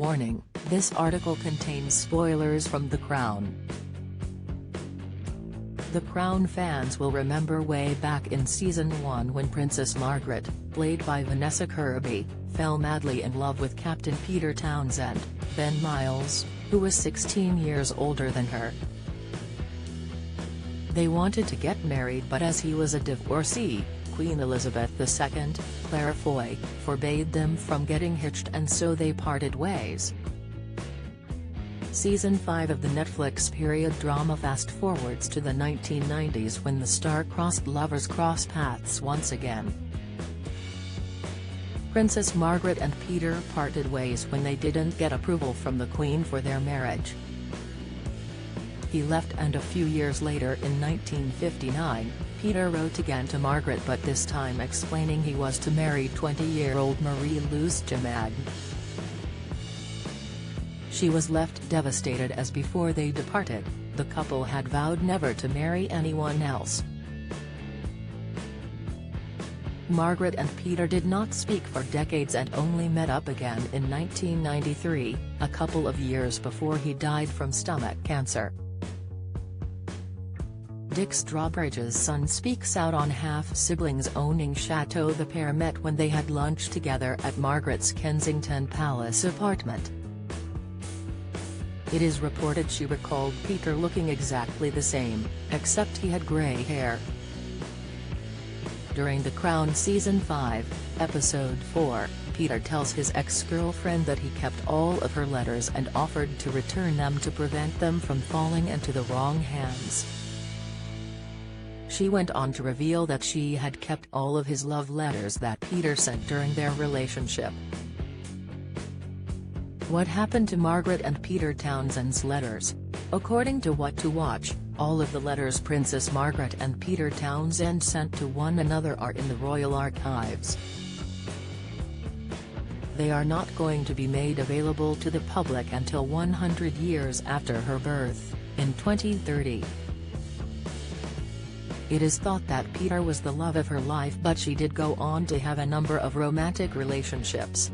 Warning: this article contains spoilers from The Crown. The Crown fans will remember way back in Season 1 when Princess Margaret, played by Vanessa Kirby, fell madly in love with Captain Peter Townsend, Ben Miles, who was 16 years older than her. They wanted to get married, but as he was a divorcee, Queen Elizabeth II, Claire Foy, forbade them from getting hitched, and so they parted ways. Season 5 of the Netflix period drama fast-forwards to the 1990s when the star-crossed lovers cross paths once again. Princess Margaret and Peter parted ways when they didn't get approval from the Queen for their marriage. He left, and a few years later in 1959, Peter wrote again to Margaret, but this time explaining he was to marry 20-year-old Marie-Louise Jamagne. She was left devastated, as before they departed, the couple had vowed never to marry anyone else. Margaret and Peter did not speak for decades and only met up again in 1993, a couple of years before he died from stomach cancer. Dick Strawbridge's son speaks out on half-siblings owning Chateau. The pair met when they had lunch together at Margaret's Kensington Palace apartment. It is reported she recalled Peter looking exactly the same, except he had grey hair. During The Crown Season 5, Episode 4, Peter tells his ex-girlfriend that he kept all of her letters and offered to return them to prevent them from falling into the wrong hands. She went on to reveal that she had kept all of his love letters that Peter sent during their relationship. What happened to Margaret and Peter Townsend's letters? According to What to Watch, all of the letters Princess Margaret and Peter Townsend sent to one another are in the Royal Archives. They are not going to be made available to the public until 100 years after her birth, in 2030. It is thought that Peter was the love of her life, but she did go on to have a number of romantic relationships.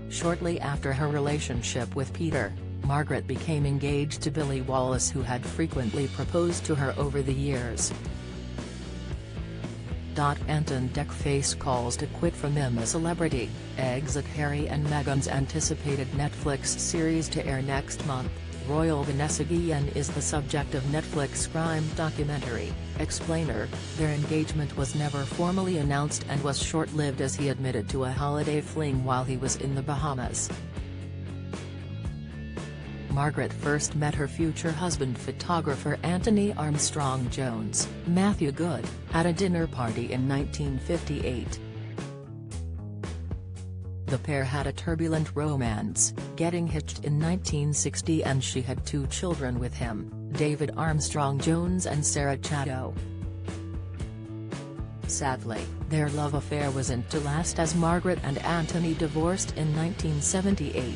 Shortly after her relationship with Peter, Margaret became engaged to Billy Wallace, who had frequently proposed to her over the years. Anton Deckface calls to quit from I'm a Celebrity, exit Harry and Meghan's anticipated Netflix series to air next month. Royal Vanessa Guillen is the subject of Netflix crime documentary, Explainer. Their engagement was never formally announced and was short-lived, as he admitted to a holiday fling while he was in the Bahamas. Margaret first met her future husband, photographer Anthony Armstrong-Jones, Matthew Good, at a dinner party in 1958. The pair had a turbulent romance, getting hitched in 1960, and she had 2 children with him, David Armstrong-Jones and Sarah Chatto. Sadly, their love affair wasn't to last, as Margaret and Anthony divorced in 1978.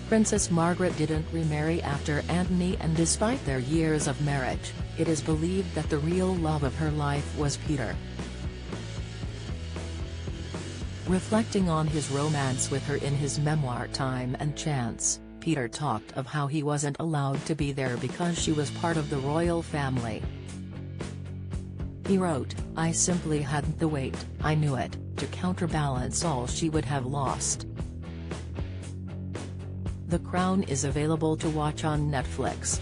Princess Margaret didn't remarry after Anthony, and despite their years of marriage, it is believed that the real love of her life was Peter. Reflecting on his romance with her in his memoir Time and Chance, Peter talked of how he wasn't allowed to be there because she was part of the royal family. He wrote, "I simply hadn't the weight, I knew it, to counterbalance all she would have lost." The Crown is available to watch on Netflix.